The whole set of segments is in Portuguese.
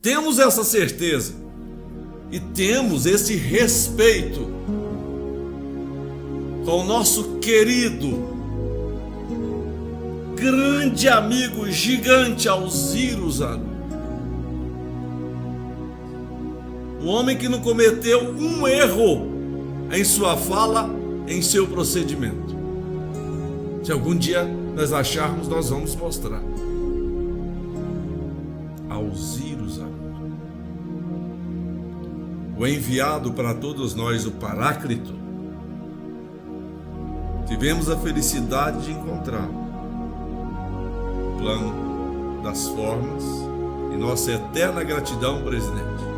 Temos essa certeza e temos esse respeito com o nosso querido, grande amigo, gigante Alziro Zanotto. Um homem que não cometeu um erro em sua fala, em seu procedimento. Se algum dia nós acharmos, nós vamos mostrar. Alziro Zanotto, o enviado para todos nós, o Paráclito. Tivemos a felicidade de encontrá-lo. O plano das formas e nossa eterna gratidão, presidente.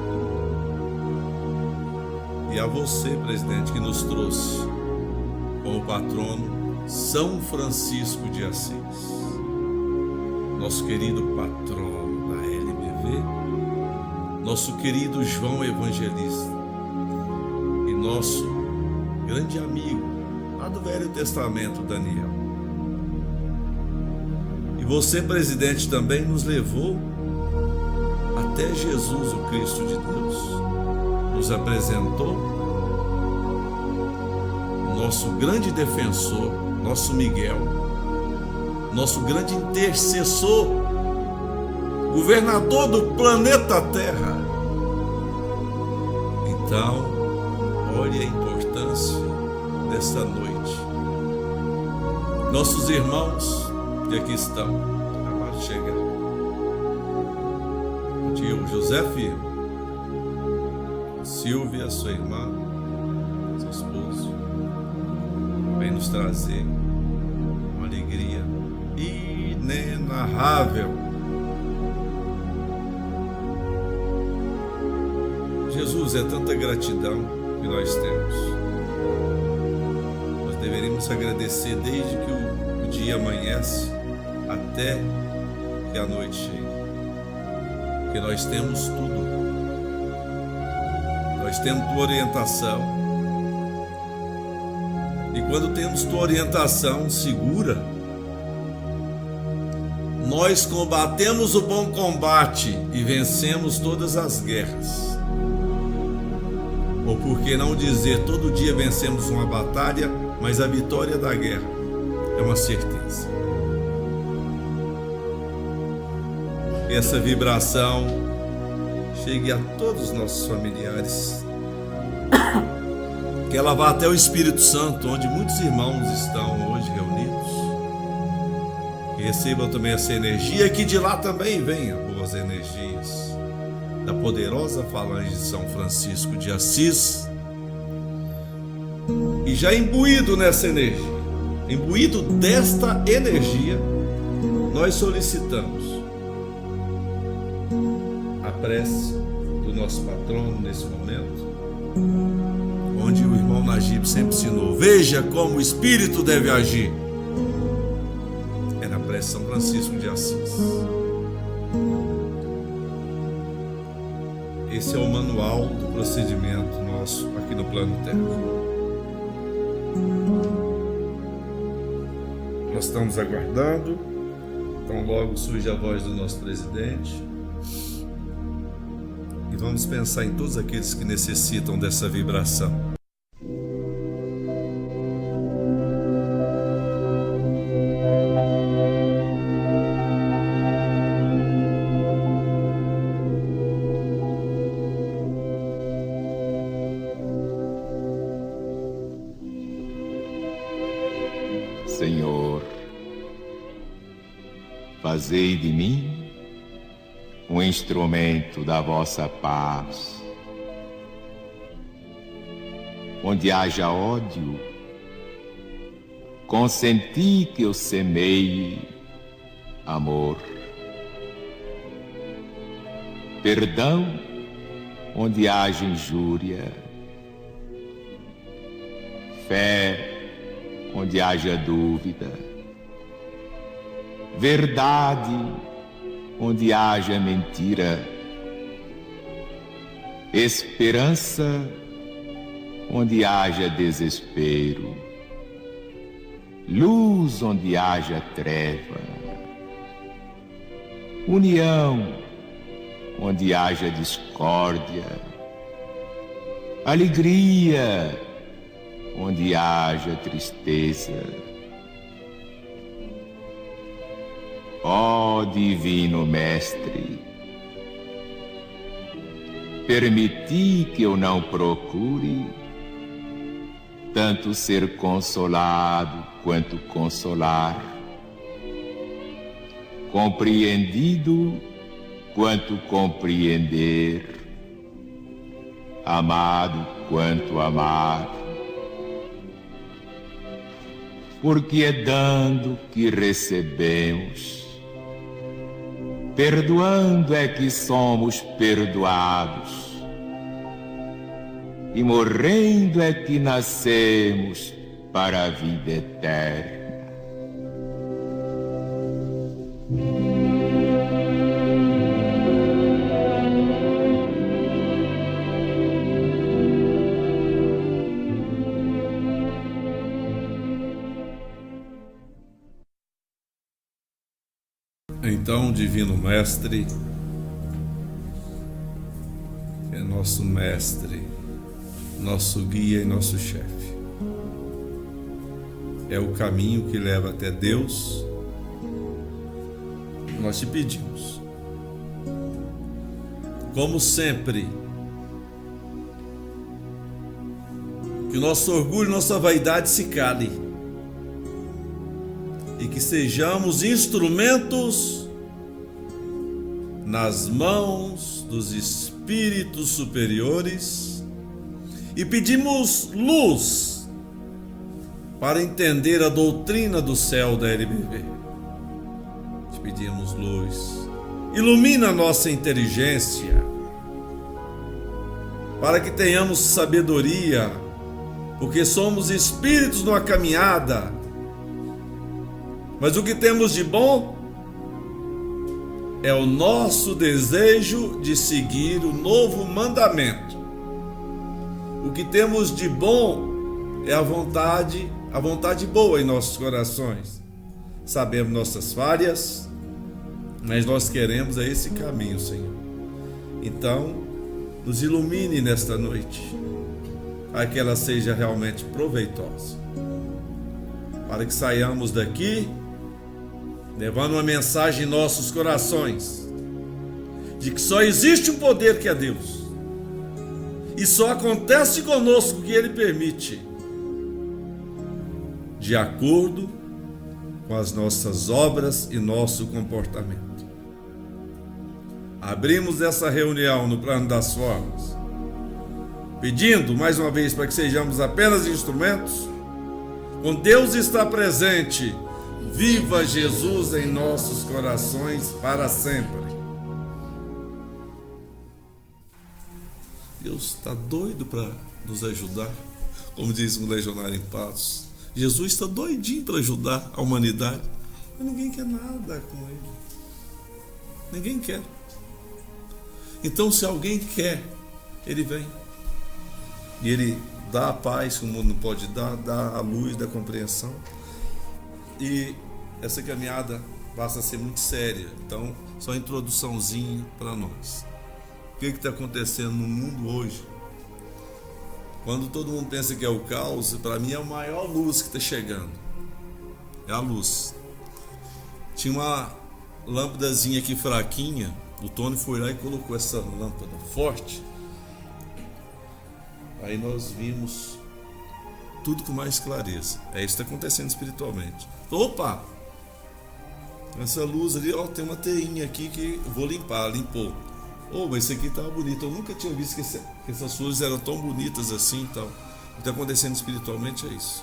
E a você, presidente, que nos trouxe como patrono São Francisco de Assis, nosso querido patrono da LBV, nosso querido João Evangelista e nosso grande amigo lá do Velho Testamento, Daniel. E você, presidente, também nos levou até Jesus, o Cristo de Deus, nos apresentou o nosso grande defensor, nosso Miguel, nosso grande intercessor, governador do planeta Terra. Então, olhe a importância dessa noite. Nossos irmãos que aqui estão, acabaram de chegar. O tio José Filho, Silvia, sua irmã, seu esposo, vem nos trazer uma alegria inenarrável. Jesus, é tanta gratidão que nós temos. Nós deveríamos agradecer desde que o dia amanhece até que a noite chegue. Porque nós temos tudo. Nós temos tua orientação. E quando temos tua orientação segura, nós combatemos o bom combate e vencemos todas as guerras. Ou por que não dizer, todo dia vencemos uma batalha, mas a vitória da guerra é uma certeza. Que essa vibração chegue a todos os nossos familiares, que ela vá até o Espírito Santo, onde muitos irmãos estão hoje reunidos, que recebam também essa energia, que de lá também venham boas energias da poderosa falange de São Francisco de Assis. E já imbuído nessa energia, imbuído desta energia, nós solicitamos a prece do nosso patrono nesse momento, onde o irmão Najib sempre ensinou: veja como o Espírito deve agir. É na prece de São Francisco de Assis. Esse é o manual do procedimento nosso aqui no plano Terra. Nós estamos aguardando, então logo surge a voz do nosso presidente. E vamos pensar em todos aqueles que necessitam dessa vibração. Senhor, fazei de mim um instrumento da vossa paz. Onde haja ódio, consenti que eu semeie amor. Perdão onde haja injúria, fé onde haja dúvida, verdade onde haja mentira, esperança onde haja desespero, luz onde haja treva, união onde haja discórdia, alegria, onde haja tristeza. Ó Divino Mestre, permiti que eu não procure tanto ser consolado quanto consolar, compreendido quanto compreender, amado quanto amar, porque é dando que recebemos, perdoando é que somos perdoados, e morrendo é que nascemos para a vida eterna. Então, Divino Mestre, é nosso mestre, nosso guia e nosso chefe. É o caminho que leva até Deus. Nós te pedimos, como sempre, que o nosso orgulho, nossa vaidade se cale e que sejamos instrumentos nas mãos dos espíritos superiores, e pedimos luz para entender a doutrina do céu da LBV. Te pedimos luz, ilumina a nossa inteligência para que tenhamos sabedoria, porque somos espíritos numa caminhada, mas o que temos de bom é o nosso desejo de seguir o novo mandamento. O que temos de bom é a vontade boa em nossos corações. Sabemos nossas falhas, mas nós queremos esse caminho, Senhor. Então, nos ilumine nesta noite, para que ela seja realmente proveitosa, para que saiamos daqui levando uma mensagem em nossos corações de que só existe um poder, que é Deus, e só acontece conosco o que Ele permite, de acordo com as nossas obras e nosso comportamento. Abrimos essa reunião no plano das formas, pedindo mais uma vez para que sejamos apenas instrumentos. Com Deus está presente. Viva Jesus em nossos corações para sempre. Deus está doido para nos ajudar, como diz um legionário em Patos. Jesus está doidinho para ajudar a humanidade, mas ninguém quer nada com Ele. Ninguém quer. Então, se alguém quer, Ele vem. E Ele dá a paz que o mundo não pode dar, dá a luz da compreensão. E essa caminhada passa a ser muito séria. Então, só uma introduçãozinha para nós. O que está acontecendo no mundo hoje? Quando todo mundo pensa que é o caos, para mim é a maior luz que está chegando. É a luz. Tinha uma lâmpadazinha aqui fraquinha. O Tony foi lá e colocou essa lâmpada forte. Aí nós vimos tudo com mais clareza. É isso que está acontecendo espiritualmente. Opa! Essa luz ali, ó, tem uma teinha aqui que eu vou limpar. Limpou. Mas isso aqui estava bonito. Eu nunca tinha visto que essas luzes eram tão bonitas assim e tal. O que está acontecendo espiritualmente é isso.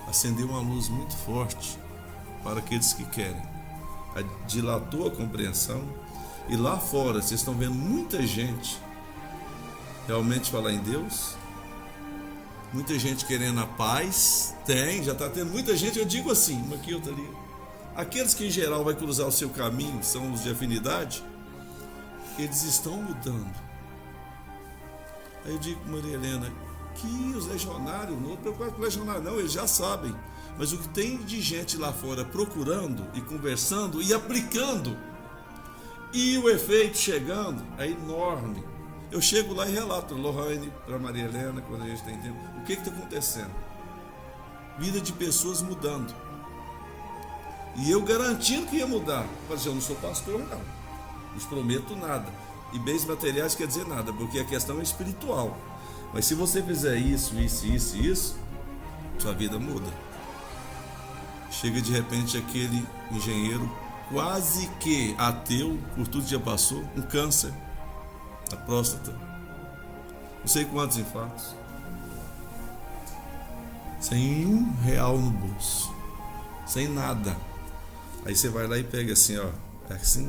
Acendeu uma luz muito forte para aqueles que querem. Dilatou a compreensão. E lá fora, vocês estão vendo muita gente realmente falar em Deus. Muita gente querendo a paz. Já está tendo muita gente, eu digo assim, uma aqui, outra ali. Aqueles que em geral vai cruzar o seu caminho, são os de afinidade, eles estão mudando. Aí eu digo, Maria Helena, que os legionários, não preocupa com o legionário não, eles já sabem. Mas o que tem de gente lá fora procurando e conversando e aplicando E o efeito chegando é enorme. Eu chego lá e relato, Lohane, para Maria Helena, quando a gente tem tempo, o que está acontecendo? Vida de pessoas mudando. E eu garantindo que ia mudar. Mas eu não sou pastor, não. Não te prometo nada. E bens materiais quer dizer nada, porque a questão é espiritual. Mas se você fizer isso, sua vida muda. Chega de repente aquele engenheiro quase que ateu, por tudo que já passou, um câncer na próstata, não sei quantos infartos, sem R$1 no bolso, sem nada. Aí você vai lá e pega assim, ó, assim,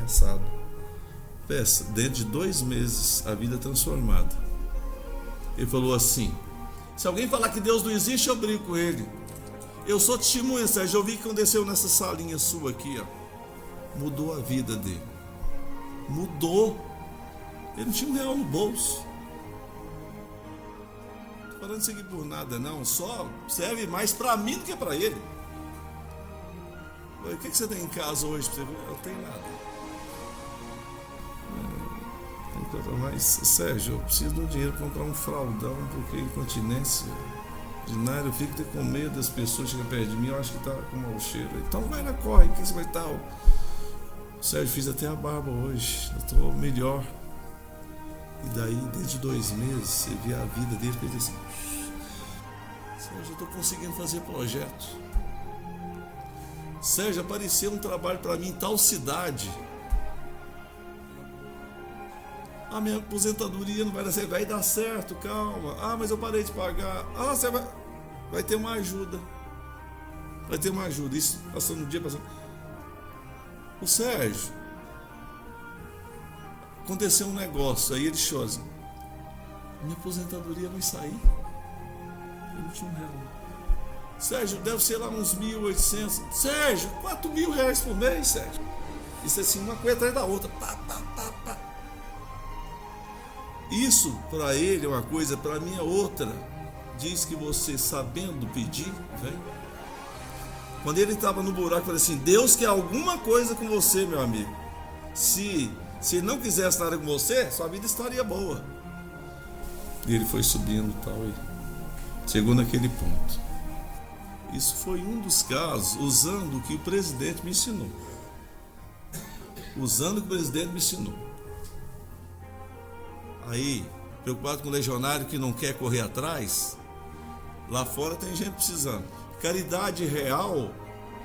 assado. Peça, dentro de 2 meses, a vida transformada. Ele falou assim: se alguém falar que Deus não existe, eu brigo com ele. Eu sou testemunha, Sérgio, eu vi o que aconteceu nessa salinha sua aqui, ó. Mudou a vida dele. Mudou. Ele não tinha R$1 no bolso. Não tô falando isso aqui por nada, não. Só serve mais pra mim do que pra ele. O que você tem em casa hoje pra você ver? Eu não tenho nada. Mas, Sérgio, eu preciso de um dinheiro para comprar um fraldão, porque incontinência urinária, eu fico com medo das pessoas chegarem perto de mim, eu acho que tá com mau cheiro. Então vai na corre, o que você vai estar? Sérgio, fiz até a barba hoje, eu tô melhor. E daí, dentro de 2 meses, você vê a vida dele, ele diz assim: Sérgio, eu tô conseguindo fazer projeto. Sérgio, apareceu um trabalho para mim em tal cidade. A minha aposentadoria não vai dar certo, calma. Ah, mas eu parei de pagar. Ah, você vai ter uma ajuda. Vai ter uma ajuda. Isso passando um dia, passando. O Sérgio, aconteceu um negócio, aí ele chora assim: minha aposentadoria vai sair. Eu não tinha R$1. Sérgio, deve ser lá uns 1.800. Sérgio, R$4.000 por mês, Sérgio. Isso assim, uma coisa atrás da outra. Pá. Isso para ele é uma coisa, para mim é outra. Diz que você sabendo pedir, vem. Quando ele estava no buraco, eu falei assim: Deus quer alguma coisa com você, meu amigo. Se ele não quisesse nada com você, sua vida estaria boa. E ele foi subindo e tal, e chegou naquele ponto. Isso foi um dos casos, usando o que o presidente me ensinou. Aí, preocupado com o legionário que não quer correr atrás, lá fora tem gente precisando. Caridade real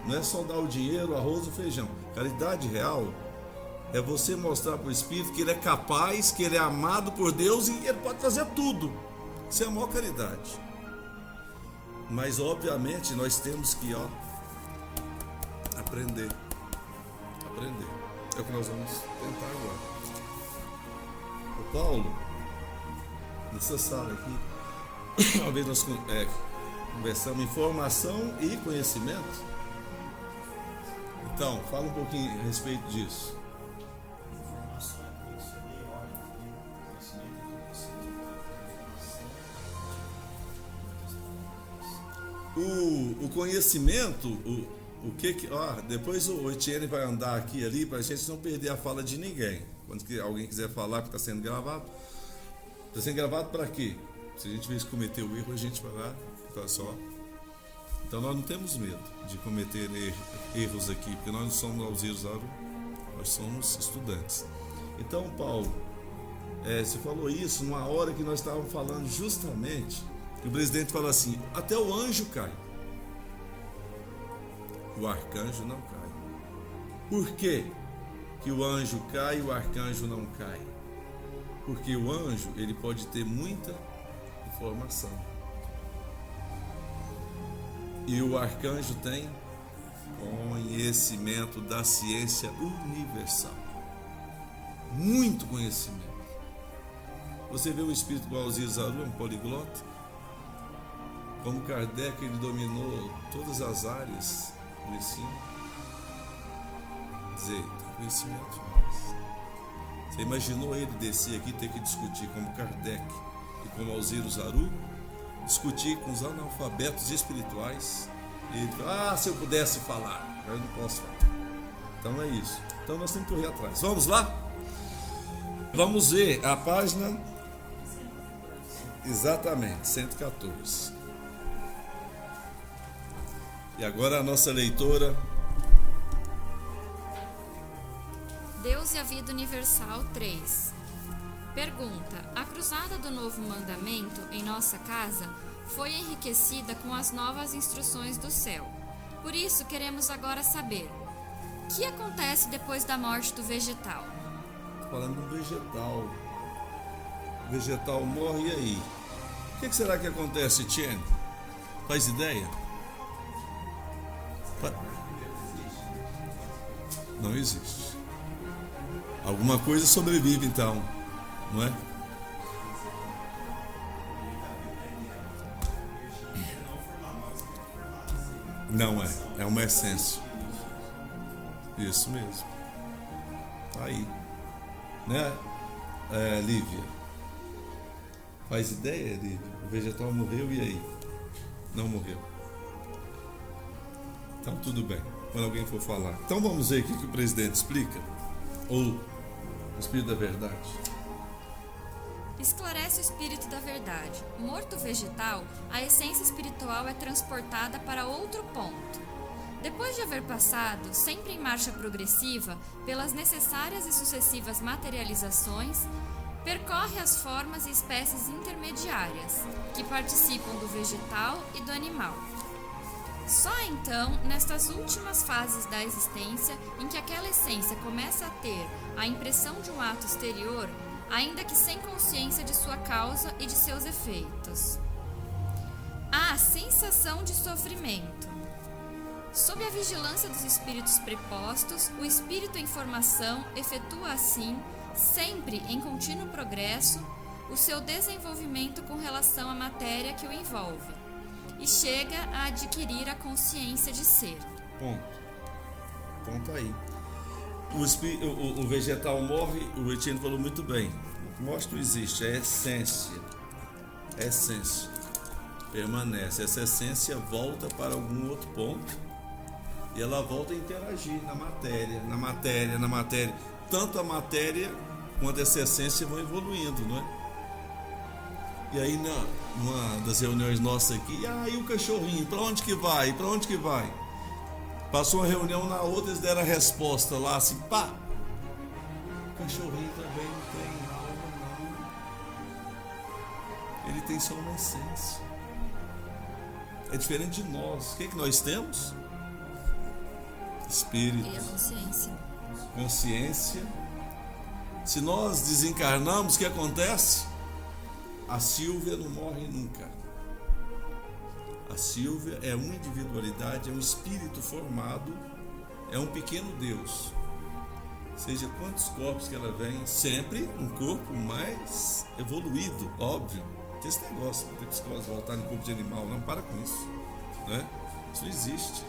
não é só dar o dinheiro, arroz e feijão. Caridade real é você mostrar para o Espírito que ele é capaz, que ele é amado por Deus e ele pode fazer tudo. Isso é a maior caridade. Mas obviamente nós temos que aprender. É o que nós vamos tentar agora. O Paulo, nessa sala aqui, uma vez nós conversamos informação e conhecimento. Então, fala um pouquinho a respeito disso. O conhecimento, o que depois o Etienne vai andar aqui ali para a gente não perder a fala de ninguém. Quando alguém quiser falar que está sendo gravado, está sendo gravado para quê? Se a gente vê se cometer o erro, a gente vai lá, tá só. Então nós não temos medo de cometer erros aqui, porque nós não somos auxílios, nós somos estudantes. Então, Paulo, você falou isso numa hora que nós estávamos falando justamente, que o presidente fala assim: até o anjo cai, o arcanjo não cai. Por quê que o anjo cai e o arcanjo não cai? Porque o anjo, ele pode ter muita informação e o arcanjo tem conhecimento da ciência universal, muito conhecimento. Você vê o espírito igual Alzira Zaru, um poliglota. Como Kardec, ele dominou todas as áreas do ensino. Quer dizer, tem conhecimento demais. Você imaginou ele descer aqui e ter que discutir como Kardec e como Alzira Zaru, discutir com os analfabetos espirituais? E ele fala: se eu pudesse falar, mas eu não posso falar. Então é isso. Então nós temos que correr atrás. Vamos lá? Vamos ver a página. Exatamente, 114. E agora a nossa leitora. Deus e a Vida Universal 3. Pergunta: a cruzada do novo mandamento em nossa casa foi enriquecida com as novas instruções do céu. Por isso queremos agora saber: o que acontece depois da morte do vegetal? Falando do vegetal. O vegetal morre, e aí? O que será que acontece, Tiene? Faz ideia? Não existe. Alguma coisa sobrevive então, não é? Não é, é uma essência. Isso mesmo. Tá aí. Né, Lívia? Faz ideia, Lívia? O vegetal morreu, e aí? Não morreu. Então tudo bem, quando alguém for falar. Então vamos ver o que o presidente explica. Ou o Espírito da Verdade. Esclarece o Espírito da Verdade. Morto vegetal, a essência espiritual é transportada para outro ponto. Depois de haver passado, sempre em marcha progressiva, pelas necessárias e sucessivas materializações, percorre as formas e espécies intermediárias, que participam do vegetal e do animal. Só então, nestas últimas fases da existência, em que aquela essência começa a ter a impressão de um ato exterior, ainda que sem consciência de sua causa e de seus efeitos. Há a sensação de sofrimento. Sob a vigilância dos espíritos prepostos, o espírito em formação efetua assim, sempre em contínuo progresso, o seu desenvolvimento com relação à matéria que o envolve, e chega a adquirir a consciência de ser. Ponto aí. O vegetal morre, o Etienne falou muito bem. Morte não existe, é essência. Essência. Permanece. Essa essência volta para algum outro ponto e ela volta a interagir na matéria. Tanto a matéria quanto essa essência vão evoluindo, não é? E aí, numa das reuniões nossas aqui, e o cachorrinho, para onde que vai? Passou uma reunião, na outra eles deram a resposta lá, assim, pá! O cachorrinho também não tem alma, não. Ele tem só uma essência. É diferente de nós. O que nós temos? Espírito. E a consciência. Consciência. Se nós desencarnamos, o que acontece? A Sílvia não morre nunca. A Sílvia é uma individualidade, é um espírito formado, é um pequeno Deus. Seja quantos corpos que ela vem, sempre um corpo mais evoluído, óbvio. Tem esse negócio, tem psicose voltar no corpo de animal, não para com isso, né? Isso não existe.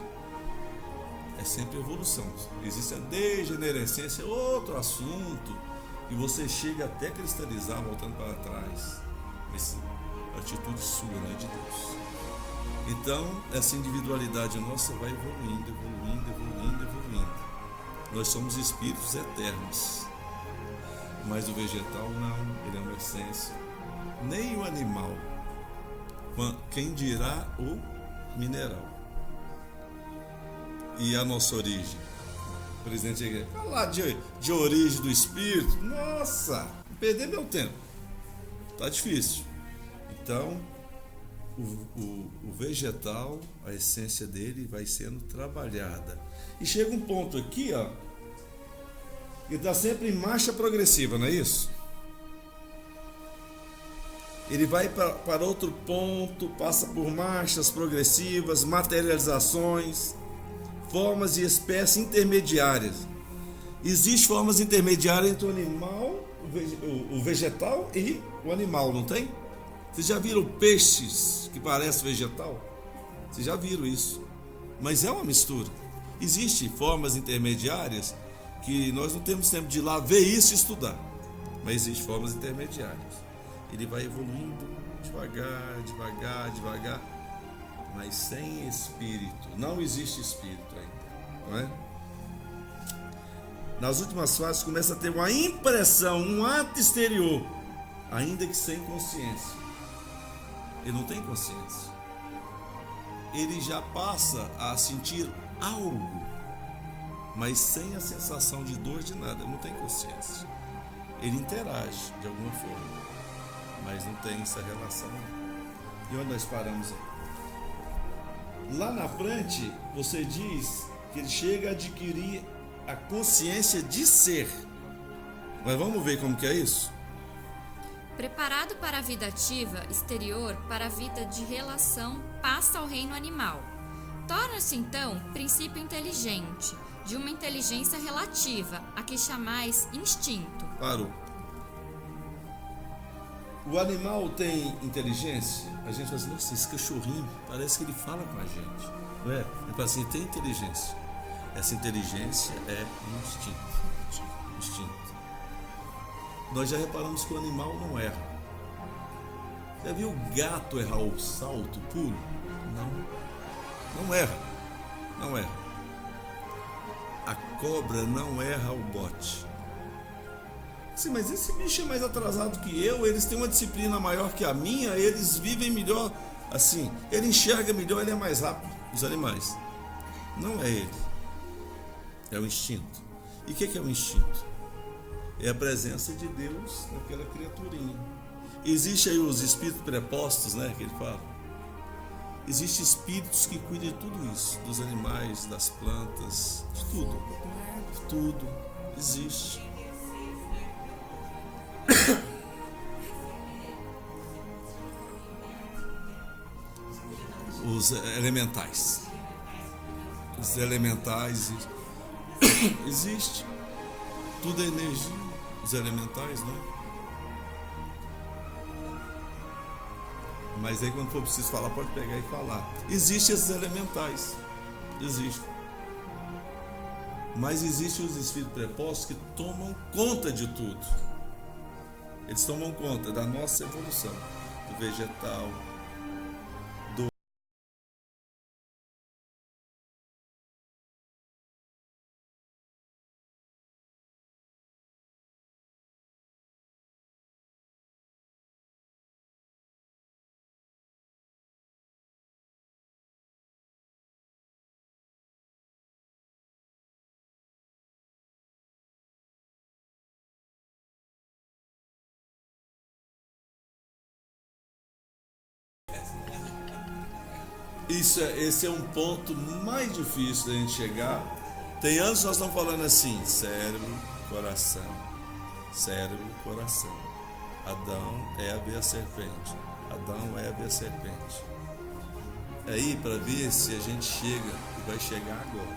É sempre evolução. Existe a degenerescência, é outro assunto, e você chega até cristalizar voltando para trás. Mas a atitude sua, não é de Deus. Então, essa individualidade nossa vai evoluindo. Nós somos espíritos eternos. Mas o vegetal não, ele é uma essência. Nem o animal. Quem dirá o mineral. E a nossa origem? O presidente chega a falar de origem do espírito. Nossa, perder meu tempo. Tá difícil. Então, o vegetal, a essência dele vai sendo trabalhada. E chega um ponto aqui, ó, que está sempre em marcha progressiva, não é isso? Ele vai para outro ponto, passa por marchas progressivas, materializações, formas e espécies intermediárias. Existem formas intermediárias entre o animal, o vegetal e o animal, não tem? Vocês já viram peixes que parecem vegetal? Vocês já viram isso? Mas é uma mistura. Existem formas intermediárias que nós não temos tempo de ir lá ver isso e estudar. Mas existem formas intermediárias. Ele vai evoluindo devagar, mas sem espírito. Não existe espírito ainda, não é? nas últimas fases, começa a ter uma impressão, um ato exterior, ainda que sem consciência. Ele não tem consciência. Ele já passa a sentir algo, mas sem a sensação de dor, de nada. Ele não tem consciência. Ele interage de alguma forma, mas não tem essa relação. E onde nós paramos aí? Lá na frente, você diz que ele chega a adquirir a consciência de ser. Mas vamos ver como que é isso? Preparado para a vida ativa exterior, para a vida de relação, passa ao reino animal. Torna-se então princípio inteligente, de uma inteligência relativa, a que chamais instinto. Parou. O animal tem inteligência? A gente fala assim, nossa, esse cachorrinho, parece que ele fala com a gente. Não é? Ele fala assim, tem inteligência. Essa inteligência é instinto. Nós já reparamos que o animal não erra. Já viu o gato errar o salto puro? Não erra. A cobra não erra o bote. Sim, mas esse bicho é mais atrasado que eu, eles têm uma disciplina maior que a minha, eles vivem melhor, assim, ele enxerga melhor, ele é mais rápido, os animais. Não é ele. É o instinto. E o que é o instinto? É a presença de Deus naquela criaturinha. Existe aí os espíritos prepostos, né, que ele fala. Existem espíritos que cuidam de tudo isso, dos animais, das plantas, de tudo. Tudo existe. Os elementais. Os elementais existe. Tudo é energia. Os elementais, né? Mas aí quando for preciso falar, pode pegar e falar. Existem esses elementais. Existem. Mas existem os espíritos prepostos que tomam conta de tudo. Eles tomam conta da nossa evolução, do vegetal, do esse é um ponto mais difícil da gente chegar. Tem anos nós estamos falando assim, cérebro, coração. Adão, Eva e a serpente. Aí para ver se a gente chega e vai chegar agora.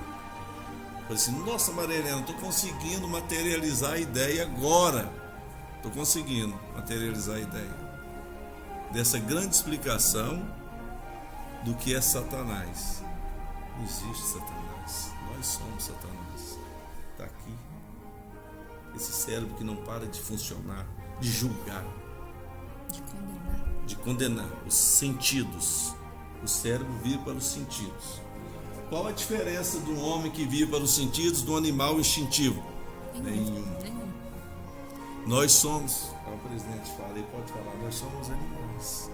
Falei assim, nossa Maria Helena, estou conseguindo materializar a ideia agora. Estou conseguindo materializar a ideia dessa grande explicação do que é Satanás. Não existe Satanás. Nós somos Satanás. Está aqui. Esse cérebro que não para de funcionar, de julgar, de condenar os sentidos. O cérebro vive para os sentidos. Qual a diferença do homem que vive para os sentidos do animal instintivo? Nenhum. Nós somos, o presidente fala, ele pode falar, nós somos animais.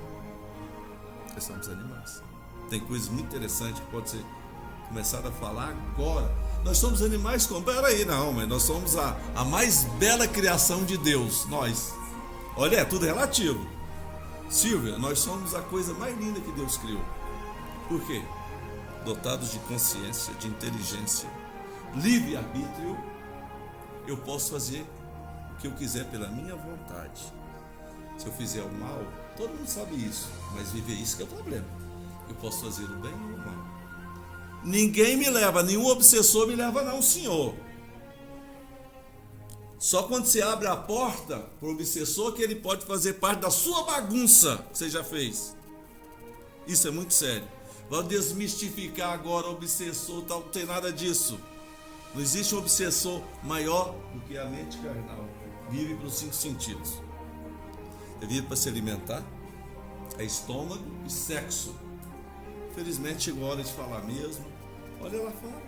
Nós somos animais. Tem coisas muito interessantes que pode ser começado a falar agora. Nós somos animais como? Peraí, não, mas nós somos a mais bela criação de Deus, nós. Olha, é tudo relativo. Silvia, nós somos a coisa mais linda que Deus criou. Por quê? Dotados de consciência, de inteligência, livre-arbítrio, eu posso fazer o que eu quiser pela minha vontade. Se eu fizer o mal, todo mundo sabe isso, mas viver isso que é o problema. Eu posso fazer o bem ou o mal. Ninguém me leva, nenhum obsessor me leva não, senhor. Só quando você abre a porta para o obsessor que ele pode fazer parte da sua bagunça que você já fez. Isso é muito sério. Vamos desmistificar agora o obsessor, tal, não tem nada disso. Não existe um obsessor maior do que a mente carnal. Vive para os 5 sentidos. Ele vive para se alimentar, é estômago e sexo. Felizmente chegou a hora de falar mesmo. Olha lá fora.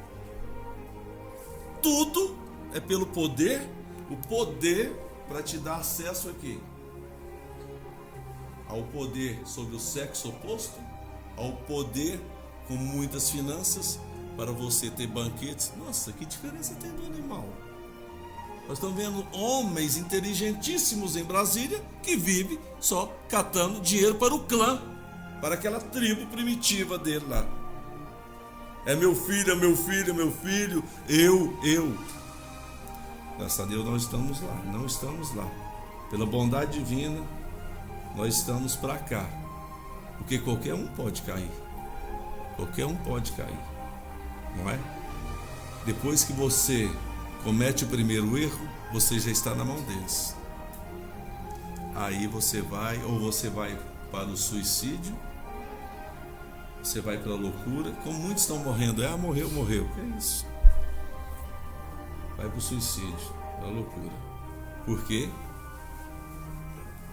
Tudo É pelo poder, o poder para te dar acesso aqui ao poder sobre o sexo oposto, ao poder com muitas finanças para você ter banquetes. Nossa, que diferença tem do animal? Nós estamos vendo homens inteligentíssimos em Brasília que vivem só catando dinheiro para o clã, para aquela tribo primitiva dele lá. É meu filho, é meu filho, é meu filho, eu. Graças a Deus nós estamos lá, não estamos lá. Pela bondade divina, nós estamos para cá. Porque qualquer um pode cair. Qualquer um pode cair. Não é? Depois que você comete o primeiro erro, você já está na mão deles. Aí você vai para o suicídio, você vai para a loucura, como muitos estão morrendo. Morreu. Que é isso? Vai para o suicídio, para a loucura. Por quê?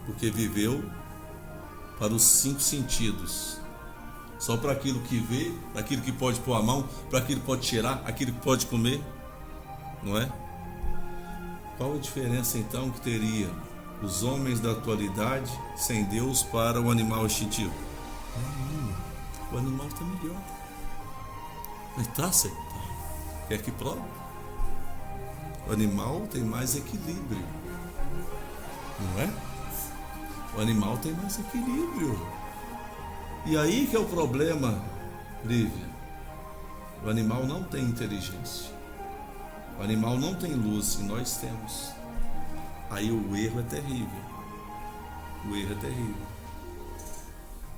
Porque viveu para os 5 sentidos. Só para aquilo que vê, para aquilo que pode pôr a mão, para aquilo que pode cheirar, aquilo que pode comer. Não é? Qual a diferença então que teria os homens da atualidade sem Deus para o animal instintivo? O animal está melhor. Mas está certo. Quer que prove? O animal tem mais equilíbrio. Não é? O animal tem mais equilíbrio. E aí que é o problema, Lívia. O animal não tem inteligência. O animal não tem luz e nós temos. Aí o erro é terrível. O erro é terrível.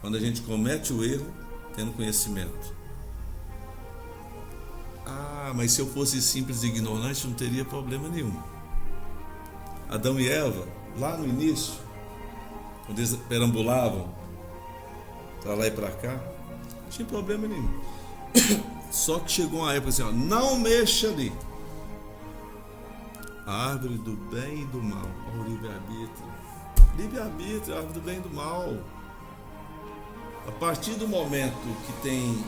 Quando a gente comete o erro, tendo conhecimento. Mas se eu fosse simples e ignorante, não teria problema nenhum. Adão e Eva, lá no início, quando eles perambulavam para lá e para cá, não tinha problema nenhum. Só que chegou uma época assim, não mexa ali. A árvore do bem e do mal. Olha o livre-arbítrio. Livre-arbítrio, a árvore do bem e do mal. A partir do momento que tem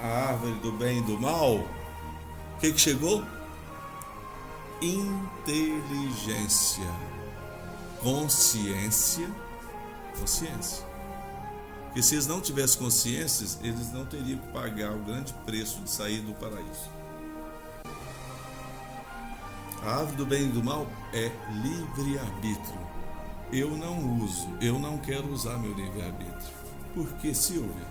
a árvore do bem e do mal, o que chegou? Inteligência. Consciência. Porque se eles não tivessem consciência, eles não teriam que pagar o grande preço de sair do paraíso. A árvore do bem e do mal é livre-arbítrio. Eu não uso, eu não quero usar meu livre-arbítrio. Por que, Silvia?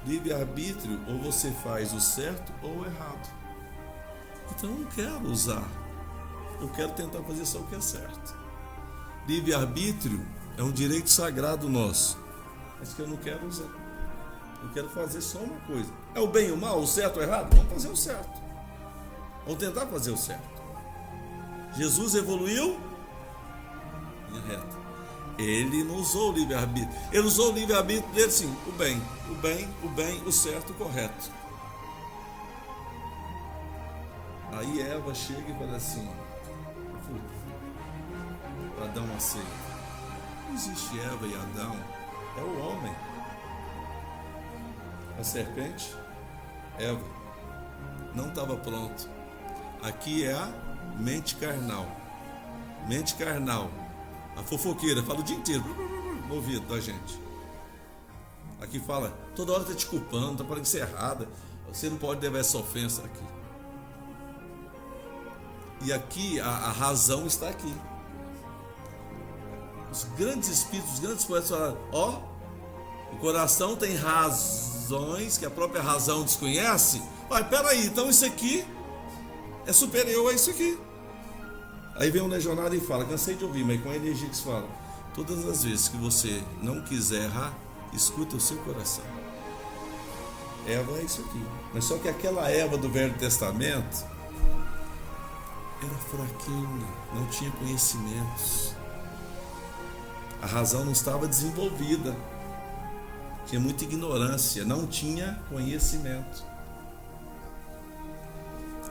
Livre-arbítrio, ou você faz o certo ou o errado. Então eu não quero usar. Eu quero tentar fazer só o que é certo. Livre-arbítrio é um direito sagrado nosso, mas que eu não quero usar. Eu quero fazer só uma coisa. É o bem e o mal, o certo ou o errado? Vamos fazer o certo. Vamos tentar fazer o certo. Jesus evoluiu em reta. Ele não usou o livre-arbítrio. Ele usou o livre-arbítrio dele sim. O bem, o certo, o correto. Aí Eva chega e fala assim: Adão aceita. Não existe Eva e Adão. É o homem. A serpente, Eva, não estava pronto. Aqui é a mente carnal. Mente carnal. A fofoqueira fala o dia inteiro no ouvido da gente. Aqui fala, toda hora está te culpando, está falando que você é errada. Você não pode levar essa ofensa aqui. E aqui a razão está aqui. Os grandes espíritos, os grandes poetas falaram, o coração tem razões que a própria razão desconhece. Mas peraí, então isso aqui é superior a isso aqui. Aí vem um legionário e fala, cansei de ouvir, mas com a energia que se fala, todas as vezes que você não quiser errar, escuta o seu coração. Eva é isso aqui. Mas só que aquela Eva do Velho Testamento era fraquinha, não tinha conhecimentos. A razão não estava desenvolvida. Tinha muita ignorância, não tinha conhecimento.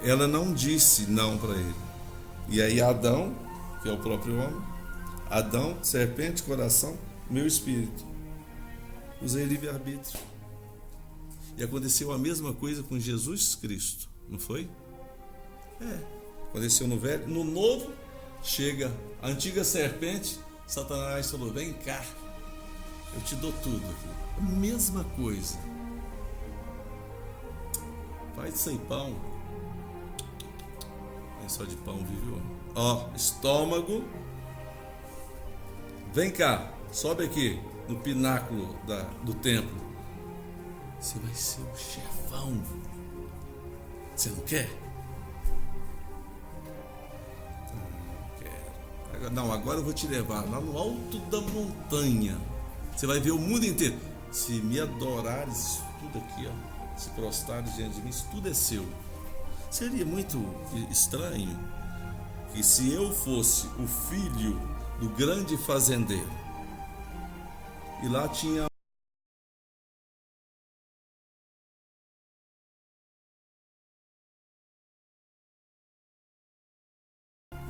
Ela não disse não para ele. E aí Adão, que é o próprio homem, Adão, serpente, coração, meu espírito. Usei livre-arbítrio. E aconteceu a mesma coisa com Jesus Cristo, não foi? Aconteceu no velho. No novo, chega a antiga serpente. Satanás falou: vem cá, eu te dou tudo aqui. A mesma coisa. Faz isso aí, pão. Nem só de pão vive o homem. Ó, estômago. Vem cá, sobe aqui no pináculo do templo. Você vai ser o chefão. Você não quer? Não quero. Não, agora eu vou te levar lá no alto da montanha. Você vai ver o mundo inteiro. Se me adorares, isso tudo aqui, ó, se prostrares diante de mim, isso tudo é seu. Seria muito estranho que se eu fosse o filho do grande fazendeiro e lá tinha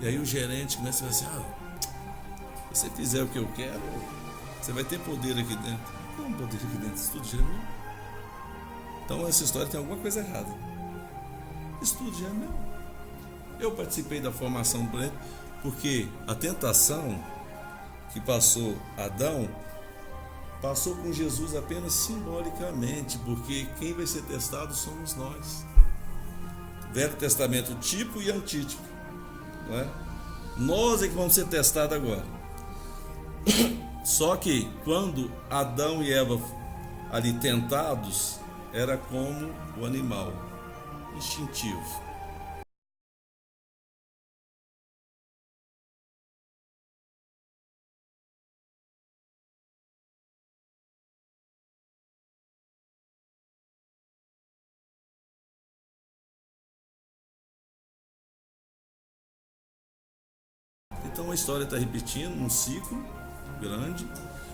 e aí o gerente começa a dizer: se você fizer o que eu quero, você vai ter poder aqui dentro. Como poder aqui dentro? Isso tudo já é meu. Então essa história tem alguma coisa errada. Isso tudo já é meu. Eu participei da formação do planeta porque a tentação que passou Adão passou com Jesus apenas simbolicamente, porque quem vai ser testado somos nós. Velho Testamento, tipo e antítipo, não é? Nós é que vamos ser testados agora. Só que quando Adão e Eva ali tentados, era como o animal, instintivo. Então a história está repetindo um ciclo grande.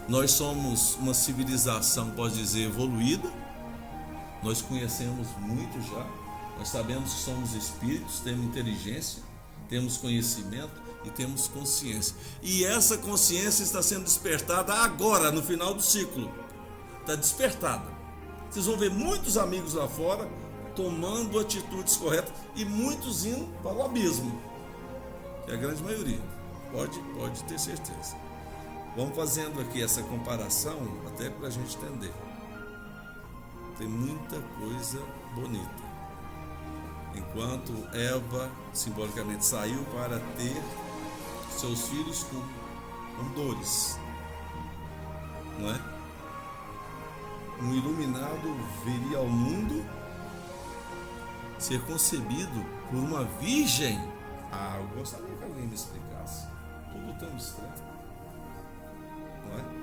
Nós somos uma civilização, pode dizer, evoluída. Nós conhecemos muito já. Nós sabemos que somos espíritos, temos inteligência, temos conhecimento e temos consciência. E essa consciência está sendo despertada agora, no final do ciclo. Está despertada. Vocês vão ver muitos amigos lá fora tomando atitudes corretas e muitos indo para o abismo, que é a grande maioria. Pode ter certeza. Vamos fazendo aqui essa comparação até para a gente entender. Tem muita coisa bonita. Enquanto Eva simbolicamente saiu para ter seus filhos com dores, não é? Um iluminado viria ao mundo ser concebido por uma virgem. Eu gostaria que alguém me explicasse. Tudo tão estranho, não é?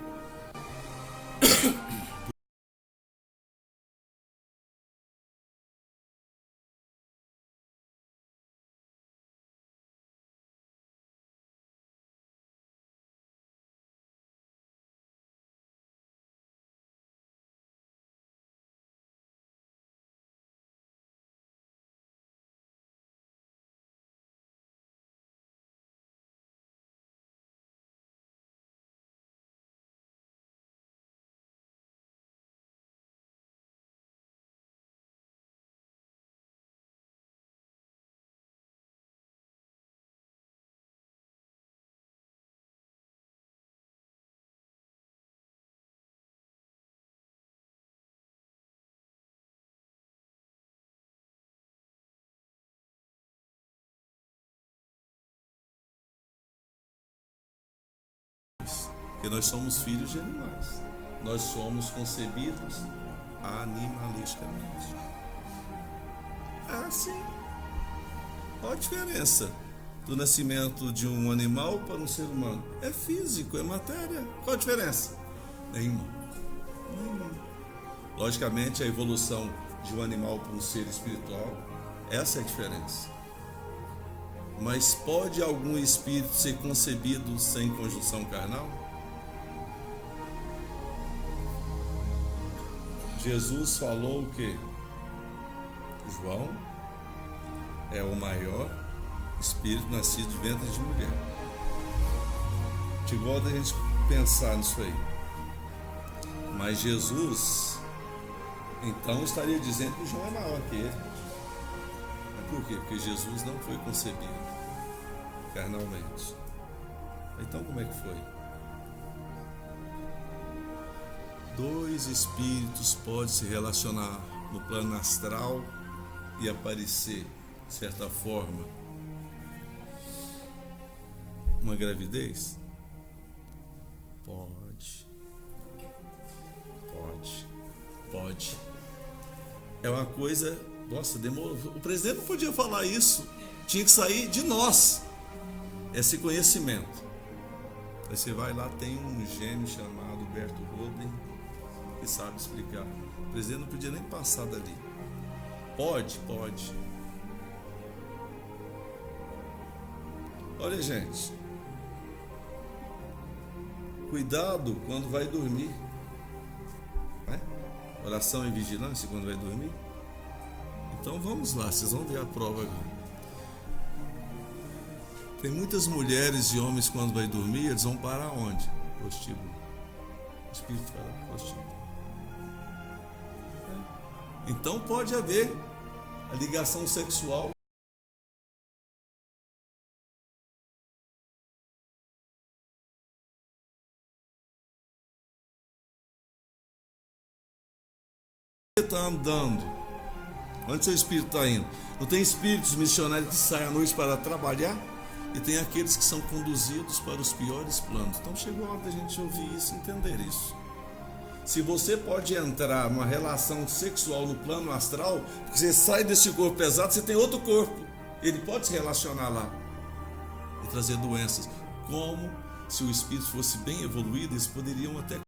Porque nós somos filhos de animais. Nós somos concebidos animalisticamente. Sim. Qual a diferença do nascimento de um animal para um ser humano? É físico, é matéria. Qual a diferença? Nenhuma. Logicamente, a evolução de um animal para um ser espiritual, essa é a diferença. Mas pode algum espírito ser concebido sem conjunção carnal? Jesus falou o quê? João é o maior espírito nascido de ventre de mulher. Te gosto da gente pensar nisso aí. Mas Jesus, então, estaria dizendo que João é maior que ele. Por quê? Porque Jesus não foi concebido carnalmente. Então como é que foi? Dois espíritos podem se relacionar no plano astral e aparecer, de certa forma, uma gravidez? Pode. É uma coisa... Nossa, demorou. O presidente não podia falar isso. Tinha que sair de nós esse conhecimento. Aí você vai lá, tem um gênio chamado Berto Roden que sabe explicar. O presidente não podia nem passar dali. Pode. Olha, gente, cuidado quando vai dormir, né? Oração e vigilância quando vai dormir. Então vamos lá, vocês vão ver a prova agora. Tem muitas mulheres e homens quando vai dormir, eles vão parar onde? Prostíbulo. O espírito vai lá, prostíbulo. Então pode haver a ligação sexual. Você está andando, onde seu espírito está indo? Não tem espíritos missionários que saem à noite para trabalhar? E tem aqueles que são conduzidos para os piores planos. Então chegou a hora da gente ouvir isso e entender isso. Se você pode entrar numa relação sexual no plano astral, porque você sai desse corpo pesado, você tem outro corpo. Ele pode se relacionar lá e trazer doenças. Como se o espírito fosse bem evoluído, eles poderiam até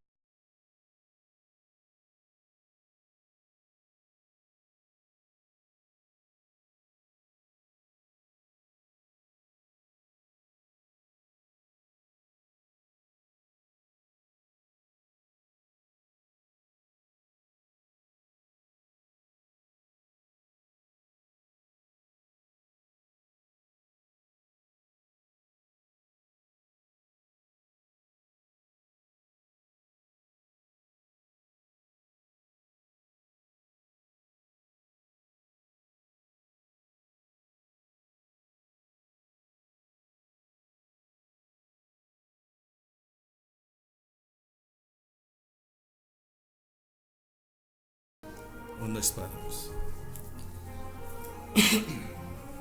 onde nós paramos.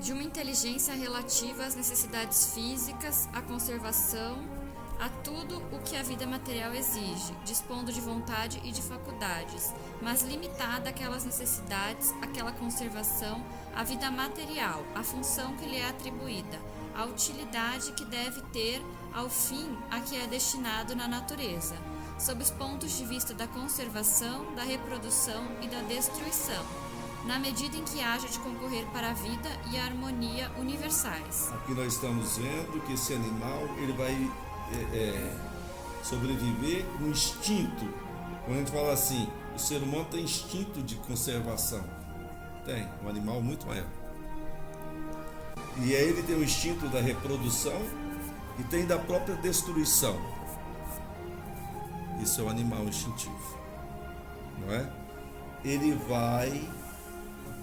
De uma inteligência relativa às necessidades físicas, à conservação, a tudo o que a vida material exige, dispondo de vontade e de faculdades, mas limitada àquelas necessidades, àquela conservação, à vida material, à função que lhe é atribuída, à utilidade que deve ter ao fim a que é destinado na natureza, sob os pontos de vista da conservação, da reprodução e da destruição, na medida em que haja de concorrer para a vida e a harmonia universais. Aqui nós estamos vendo que esse animal ele vai sobreviver no instinto. Quando a gente fala assim, o ser humano tem instinto de conservação. Tem, um animal muito maior. E aí ele tem o instinto da reprodução e tem da própria destruição. Isso é um animal instintivo, não é? Ele vai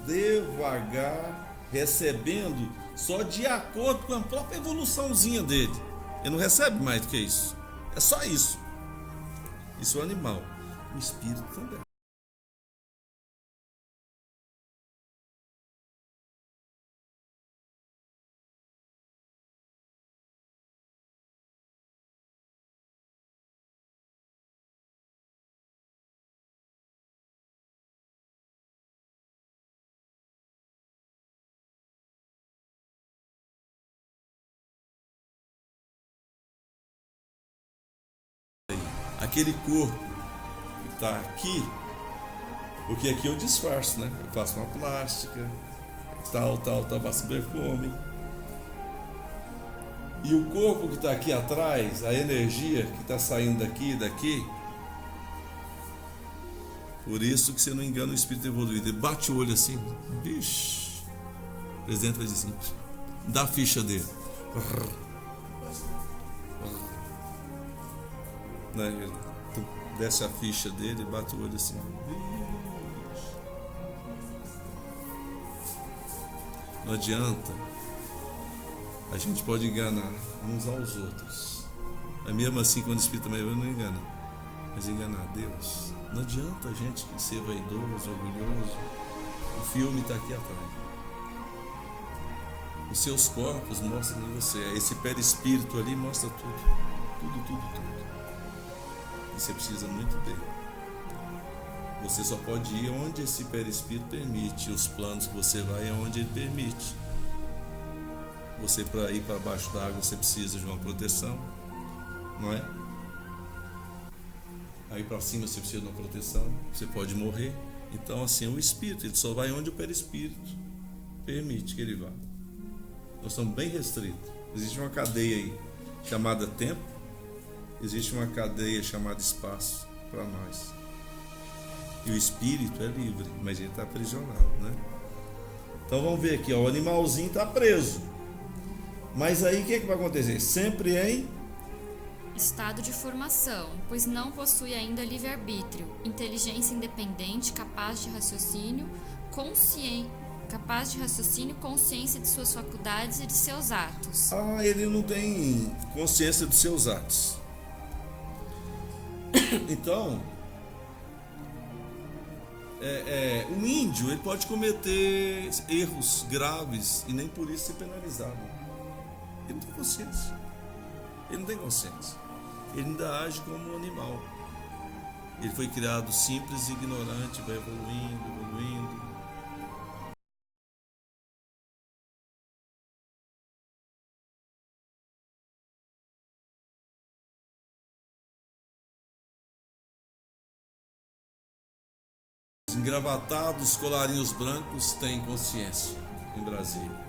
devagar recebendo só de acordo com a própria evoluçãozinha dele. Ele não recebe mais do que isso. É só isso. Isso é um animal. O espírito também. Aquele corpo que está aqui, porque aqui eu disfarço, né? Eu faço uma plástica, tal, faço perfume. E o corpo que está aqui atrás, a energia que está saindo daqui, por isso que você não engana o espírito evoluído. Ele bate o olho assim, bicho. O presidente vai dizer assim, dá a ficha dele. Né? Ele desce a ficha dele e bate o olho assim. Não adianta. A gente pode enganar uns aos outros. Mas mesmo assim, quando o Espírito também não engana. Mas enganar Deus. Não adianta a gente ser vaidoso, orgulhoso. O filme está aqui atrás. Os seus corpos mostram em você. Esse perispírito ali mostra tudo. Tudo. E você precisa muito dele. Você só pode ir onde esse perispírito permite. Os planos que você vai é onde ele permite. Você, para ir para baixo d'água, você precisa de uma proteção, não é? Aí para cima você precisa de uma proteção. Você pode morrer. Então, assim, o espírito, ele só vai onde o perispírito permite que ele vá. Nós estamos bem restritos. Existe uma cadeia aí chamada tempo. Existe uma cadeia chamada espaço para nós. E o espírito é livre, mas ele está aprisionado, né? Então vamos ver aqui, ó, o animalzinho está preso. Mas aí o que vai acontecer? Sempre em estado de formação, pois não possui ainda livre-arbítrio, inteligência independente, capaz de raciocínio, consciência de suas faculdades e de seus atos. Ele não tem consciência dos seus atos. Então, o índio, ele pode cometer erros graves e nem por isso ser penalizado. Ele não tem consciência. Ele não tem consciência. Ele ainda age como um animal. Ele foi criado simples e ignorante, vai evoluindo. Os engravatados, colarinhos brancos têm consciência em Brasília.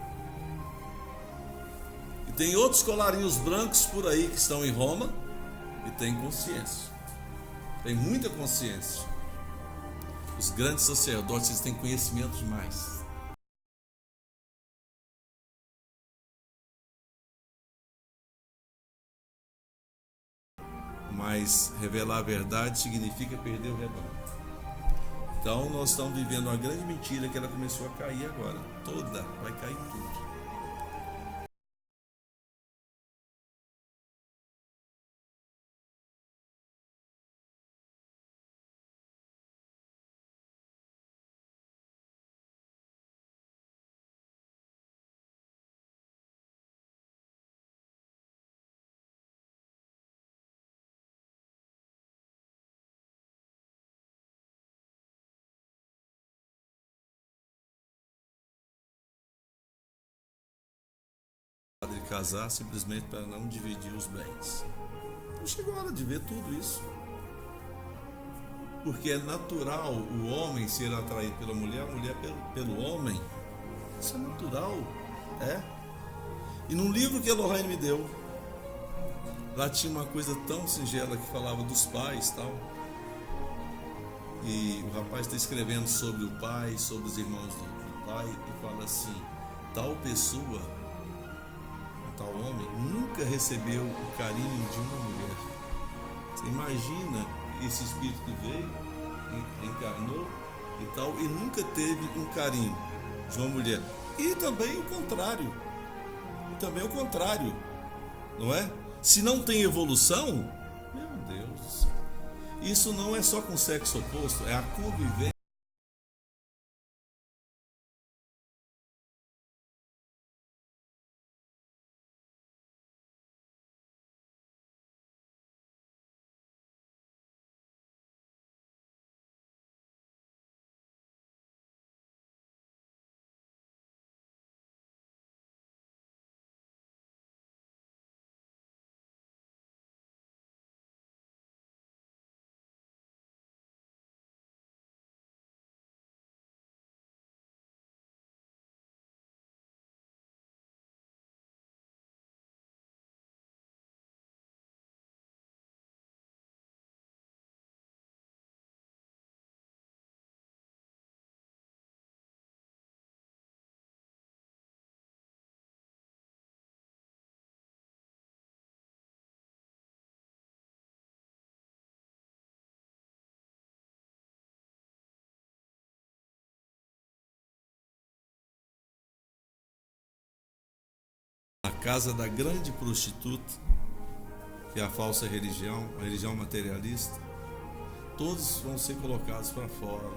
E tem outros colarinhos brancos por aí que estão em Roma e têm consciência. Tem muita consciência. Os grandes sacerdotes, eles têm conhecimento demais. Mas revelar a verdade significa perder o rebanho. Então nós estamos vivendo uma grande mentira que ela começou a cair agora. Toda, vai cair tudo. Padre casar simplesmente para não dividir os bens. Não chegou a hora de ver tudo isso. Porque é natural o homem ser atraído pela mulher, a mulher pelo homem. Isso é natural, é. E num livro que a Lorraine me deu, lá tinha uma coisa tão singela que falava dos pais, tal. E o rapaz está escrevendo sobre o pai, sobre os irmãos do pai, e fala assim: tal pessoa, tal homem, nunca recebeu o carinho de uma mulher. Você imagina esse espírito que veio, encarnou e tal, e nunca teve um carinho de uma mulher. E também o contrário. Não é? Se não tem evolução, meu Deus do céu. Isso não é só com o sexo oposto, é a convivência. casa da grande prostituta, que é a falsa religião, a religião materialista, todos vão ser colocados para fora,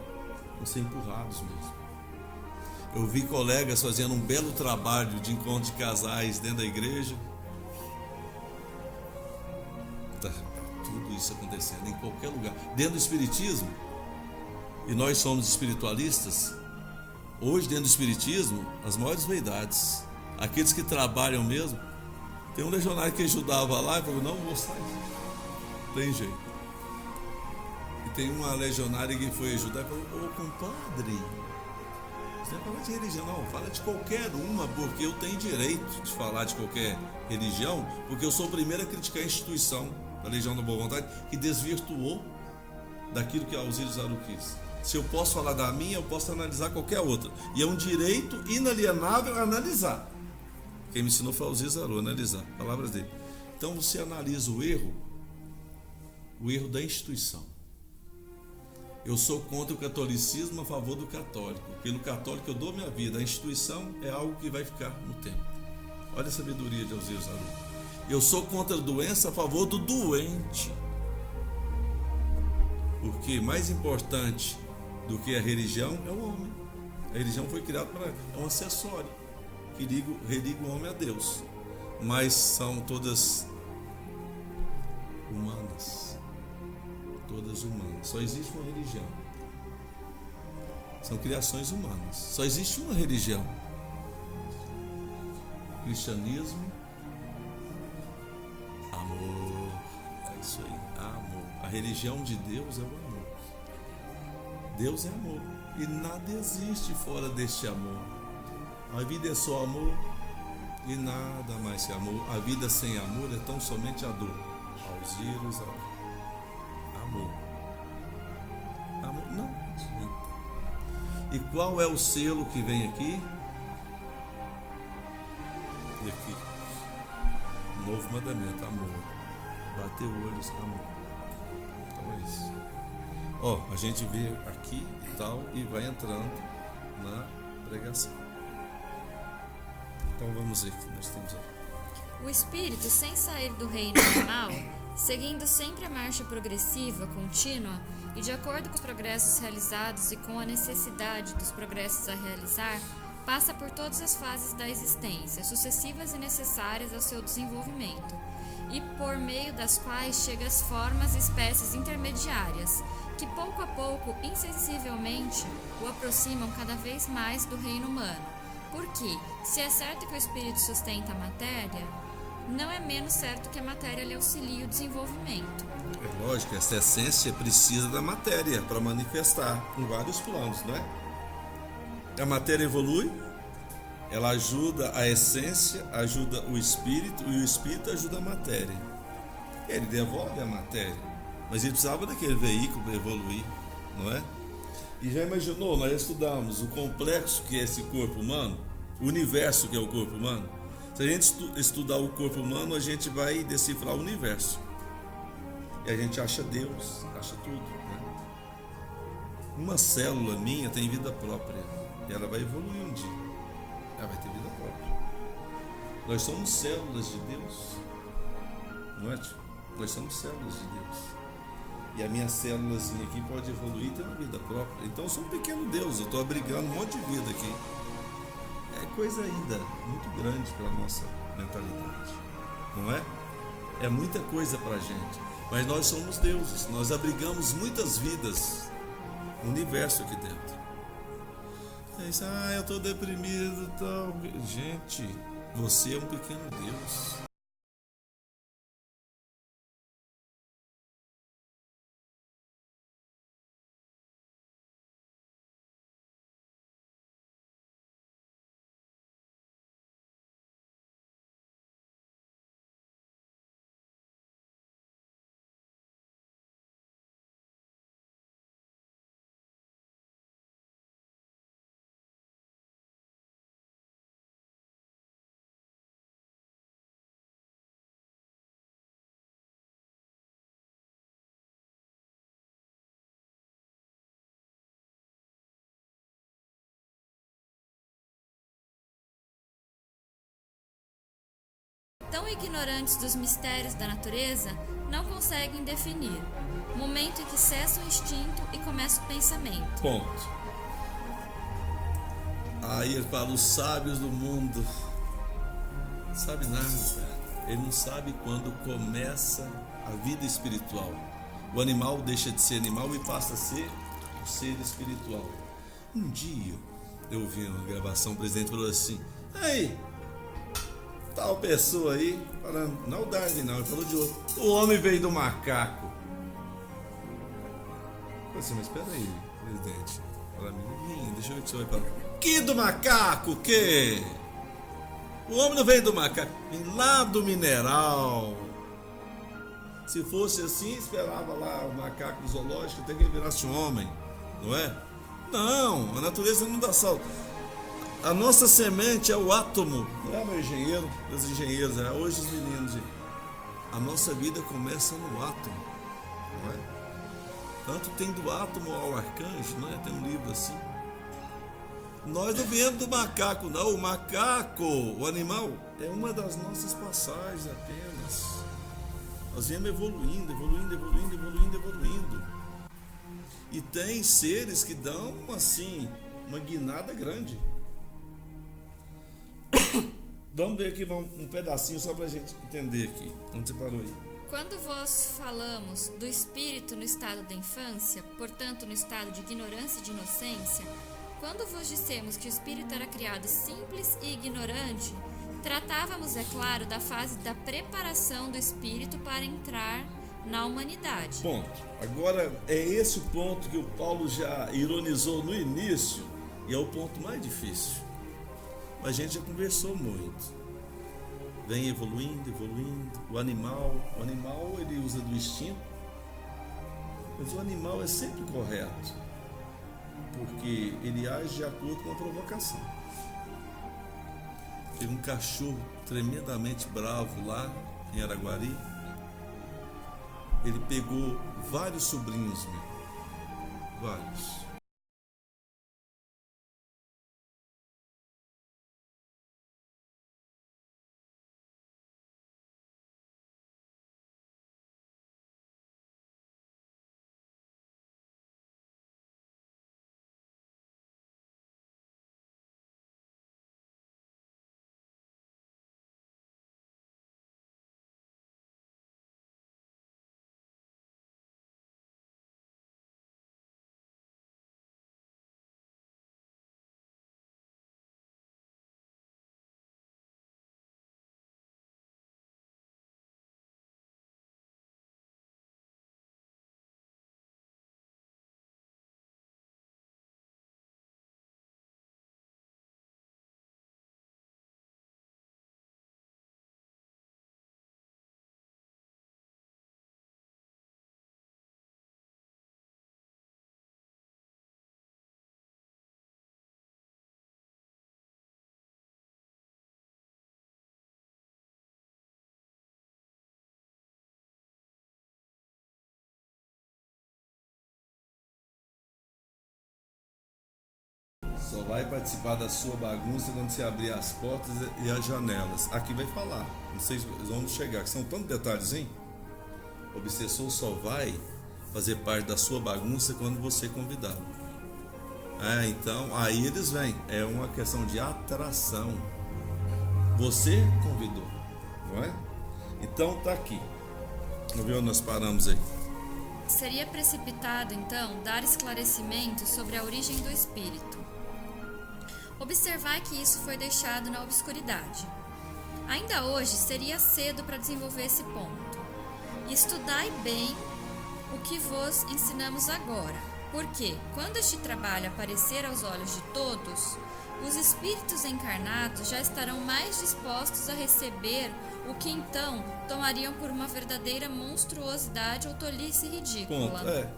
vão ser empurrados mesmo. Eu vi colegas fazendo um belo trabalho de encontro de casais dentro da igreja. Tá tudo isso acontecendo em qualquer lugar. Dentro do espiritismo, e nós somos espiritualistas, hoje dentro do espiritismo, as maiores vaidades, aqueles que trabalham mesmo, tem um legionário que ajudava lá e falou, não vou sair, tem jeito. E tem uma legionária que foi ajudar e falou, ô compadre, você não fala de religião, não, fala de qualquer uma, porque eu tenho direito de falar de qualquer religião, porque eu sou o primeiro a criticar a instituição da Legião da Boa Vontade, que desvirtuou daquilo que a Alzira Zaru quis. Se eu posso falar da minha, eu posso analisar qualquer outra. E é um direito inalienável analisar. Quem me ensinou foi a Alzira Zaru, analisar, palavras dele. Então você analisa o erro da instituição. Eu sou contra o catolicismo, a favor do católico. Pelo católico eu dou minha vida. A instituição é algo que vai ficar no tempo. Olha a sabedoria de Alzira Zaru. Eu sou contra a doença, a favor do doente. Porque mais importante do que a religião é o homem. A religião foi criada para... é um acessório que religa o homem a Deus. Mas são todas humanas. Todas humanas. Só existe uma religião. São criações humanas. Só existe uma religião. Cristianismo, amor. É isso aí, amor. A religião de Deus é o amor. Deus é amor. E nada existe fora deste amor. A vida é só amor e nada mais que amor. A vida sem amor é tão somente a dor. Alzira Zaru. Amor. Amor não adianta. E qual é o selo que vem aqui? E aqui. Novo mandamento, amor. Bater olhos, amor. Então é isso. Ó, a gente vê aqui e tal e vai entrando na pregação. Então vamos ver o que nós temos aqui. O espírito, sem sair do reino animal, seguindo sempre a marcha progressiva, contínua, e de acordo com os progressos realizados e com a necessidade dos progressos a realizar, passa por todas as fases da existência, sucessivas e necessárias ao seu desenvolvimento, e por meio das quais chega às formas e espécies intermediárias, que pouco a pouco, insensivelmente, o aproximam cada vez mais do reino humano. Porque, se é certo que o espírito sustenta a matéria, não é menos certo que a matéria lhe auxilie o desenvolvimento. É lógico, essa essência precisa da matéria para manifestar em vários planos, não é? A matéria evolui, ela ajuda a essência, ajuda o espírito, e o espírito ajuda a matéria. Ele devolve a matéria, mas ele precisava daquele veículo para evoluir, não é? E já imaginou, nós estudamos o complexo que é esse corpo humano, o universo que é o corpo humano. Se a gente estudar o corpo humano, a gente vai decifrar o universo. E a gente acha Deus, acha tudo, né? Uma célula minha tem vida própria. E ela vai evoluir um dia. Ela vai ter vida própria. Nós somos células de Deus. Não é, tio? Nós somos células de Deus. E a minha célulazinha aqui pode evoluir e ter uma vida própria. Então eu sou um pequeno Deus. Eu estou abrigando um monte de vida aqui. É coisa ainda muito grande para a nossa mentalidade. Não é? É muita coisa para a gente. Mas nós somos deuses. Nós abrigamos muitas vidas no universo aqui dentro. Eu estou deprimido, tal. Gente, você é um pequeno Deus. tão ignorantes dos mistérios da natureza, não conseguem definir. Momento em que cessa o instinto e começa o pensamento. Ponto. Aí ele fala, os sábios do mundo não sabe nada. Ele não sabe quando começa a vida espiritual. O animal deixa de ser animal e passa a ser um ser espiritual. Um dia eu vi uma gravação, o presidente falou assim, aí, tal pessoa aí, falando, não o Darwin não, ele falou de outro. O homem veio do macaco. Eu falei assim, mas espera aí, presidente. Fala, menino, deixa eu ver o que você vai falar. Que do macaco, que? O homem não veio do macaco, vem lá do mineral. Se fosse assim, esperava lá o macaco zoológico até que ele virasse um homem, não é? Não, a natureza não dá salto. A nossa semente é o átomo, não é, meu engenheiro, meus engenheiros, é hoje os meninos. A nossa vida começa no átomo, não é? Tanto tem do átomo ao arcanjo, não é? Tem um livro assim. Nós não viemos do macaco, não. O macaco, o animal, é uma das nossas passagens apenas. Nós viemos evoluindo. E tem seres que dão, assim, uma guinada grande. Vamos ver aqui um pedacinho só pra gente entender aqui. Onde você parou aí? Quando vos falamos do espírito no estado da infância, portanto no estado de ignorância e de inocência, quando vos dissemos que o espírito era criado simples e ignorante, tratávamos, é claro, da fase da preparação do espírito para entrar na humanidade. Ponto. Agora é esse o ponto que o Paulo já ironizou no início e é o ponto mais difícil. Mas a gente já conversou muito. Vem evoluindo. O animal ele usa do instinto, mas o animal é sempre correto, porque ele age de acordo com a provocação. Teve um cachorro tremendamente bravo lá em Araguari. Ele pegou vários sobrinhos meus, vários. Só vai participar da sua bagunça quando você abrir as portas e as janelas. Aqui vai falar. Não sei se vamos chegar, que são tantos detalhes, hein? O obsessor só vai fazer parte da sua bagunça quando você convidar. Então, aí eles vêm. É uma questão de atração. Você convidou, não é? Então tá aqui. Vamos ver onde nós paramos aí. Seria precipitado, então, dar esclarecimento sobre a origem do espírito. Observai que isso foi deixado na obscuridade. Ainda hoje seria cedo para desenvolver esse ponto. Estudai bem o que vos ensinamos agora, porque, quando este trabalho aparecer aos olhos de todos, os espíritos encarnados já estarão mais dispostos a receber o que então tomariam por uma verdadeira monstruosidade ou tolice ridícula.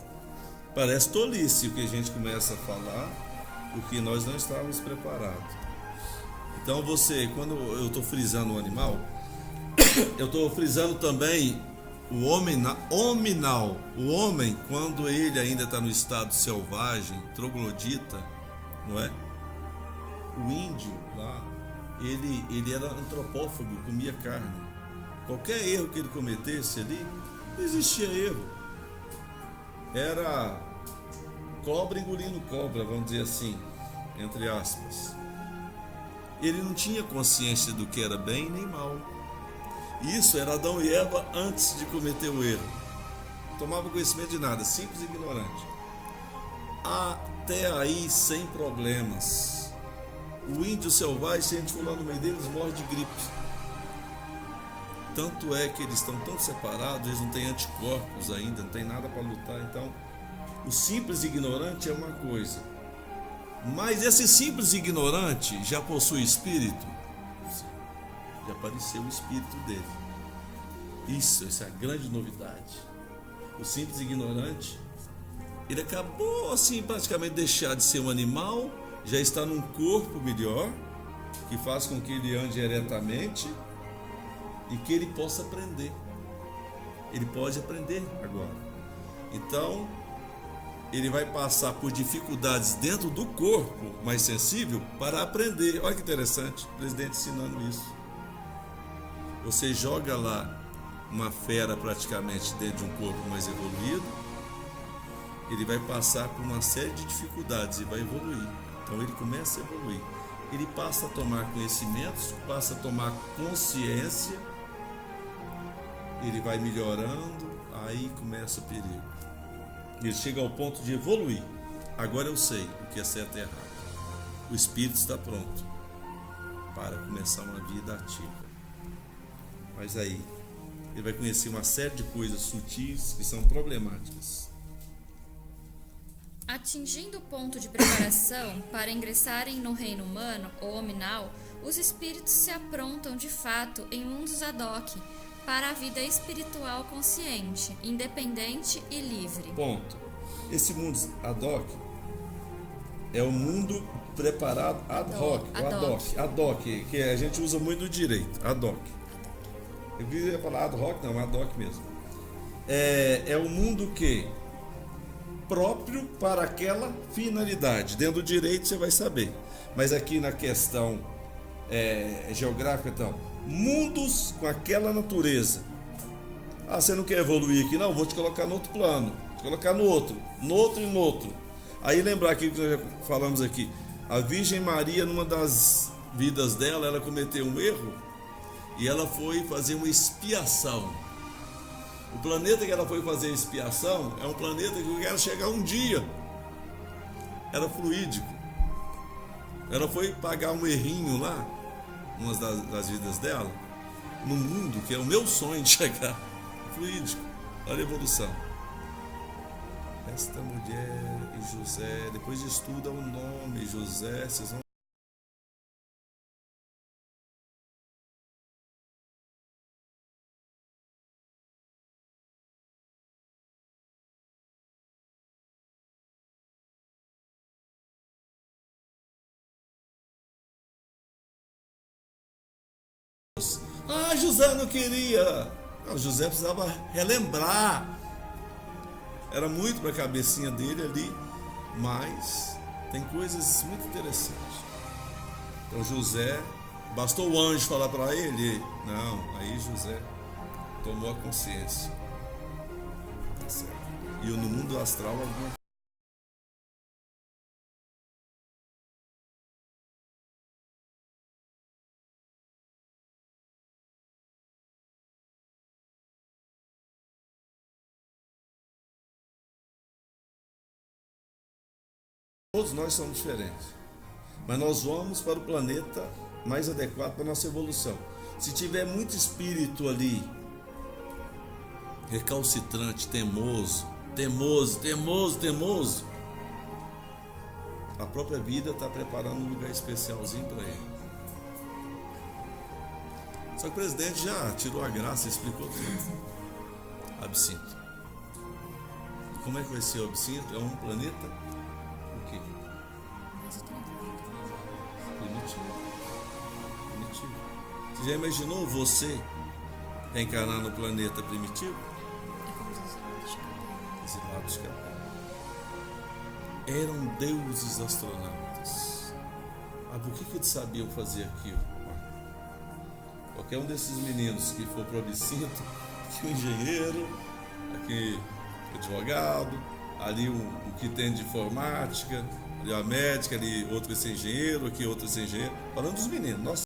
Parece tolice o que a gente começa a falar, porque nós não estávamos preparados. Então quando eu estou frisando o animal, eu estou frisando também o hominal. O homem, quando ele ainda está no estado selvagem, troglodita, não é? O índio lá, ele era antropófago, comia carne. Qualquer erro que ele cometesse ali, não existia erro. Era cobra engolindo cobra, vamos dizer assim, entre aspas. Ele não tinha consciência do que era bem nem mal. Isso era Adão e Eva antes de cometer o erro. Não tomava conhecimento de nada, simples e ignorante. Até aí, sem problemas. O índio selvagem, se a gente for lá no meio deles, morre de gripe. Tanto é que eles estão tão separados, eles não têm anticorpos ainda, não tem nada para lutar. Então, o simples ignorante é uma coisa. Mas esse simples ignorante já possui espírito? Já apareceu o espírito dele. Essa é a grande novidade. O simples ignorante, ele acabou assim praticamente deixar de ser um animal, já está num corpo melhor, que faz com que ele ande eretamente e que ele possa aprender. Ele pode aprender agora. Então, ele vai passar por dificuldades dentro do corpo mais sensível para aprender. Olha que interessante, o presidente ensinando isso. Você joga lá uma fera praticamente dentro de um corpo mais evoluído, ele vai passar por uma série de dificuldades e vai evoluir. Então ele começa a evoluir. Ele passa a tomar conhecimentos, passa a tomar consciência, ele vai melhorando, aí começa o perigo. Ele chega ao ponto de evoluir. Agora eu sei o que é certo e errado. O espírito está pronto para começar uma vida ativa. Mas aí ele vai conhecer uma série de coisas sutis que são problemáticas. Atingindo o ponto de preparação para ingressarem no reino humano ou hominal, os espíritos se aprontam de fato em mundos ad hoc para a vida espiritual consciente, independente e livre. Ponto. Esse mundo ad hoc é o mundo preparado ad hoc, que a gente usa muito no direito, ad hoc. Eu queria falar ad hoc, não, ad hoc mesmo. É o mundo que próprio para aquela finalidade. Dentro do direito você vai saber. Mas aqui na questão geográfica, então, mundos com aquela natureza. Você não quer evoluir aqui? Não, vou te colocar no outro plano. Vou te colocar no outro e no outro. Aí lembrar aqui que nós já falamos aqui. A Virgem Maria, numa das vidas dela, ela cometeu um erro e ela foi fazer uma expiação. O planeta que ela foi fazer a expiação é um planeta que eu quero chegar um dia. Era fluídico. Ela foi pagar um errinho lá, uma das vidas dela, no mundo que é o meu sonho de chegar. Fluídico. Olha a evolução. Esta mulher e José, depois estuda o nome José, vocês vão. José não queria. Não, José precisava relembrar. Era muito para a cabecinha dele ali, mas tem coisas muito interessantes. Então José, bastou o anjo falar para ele? Não, aí José tomou a consciência. Tá certo. E no mundo astral alguma Todos nós somos diferentes, mas nós vamos para o planeta mais adequado para a nossa evolução. Se tiver muito espírito ali, recalcitrante, teimoso, a própria vida está preparando um lugar especialzinho para ele. Só que o presidente já tirou a graça, explicou tudo. Absinto. E como é que vai ser o absinto? É um planeta primitivo. Você já imaginou você reencarnar no planeta primitivo? É como os exilados de Capela. Eram deuses astronautas. Por que eles sabiam fazer aquilo? Qualquer um desses meninos que for pro absinto, aqui o engenheiro, aqui o advogado, ali o que tem de informática, ali a médica, ali outro esse engenheiro, aqui outro esse engenheiro, falando dos meninos. Nossa,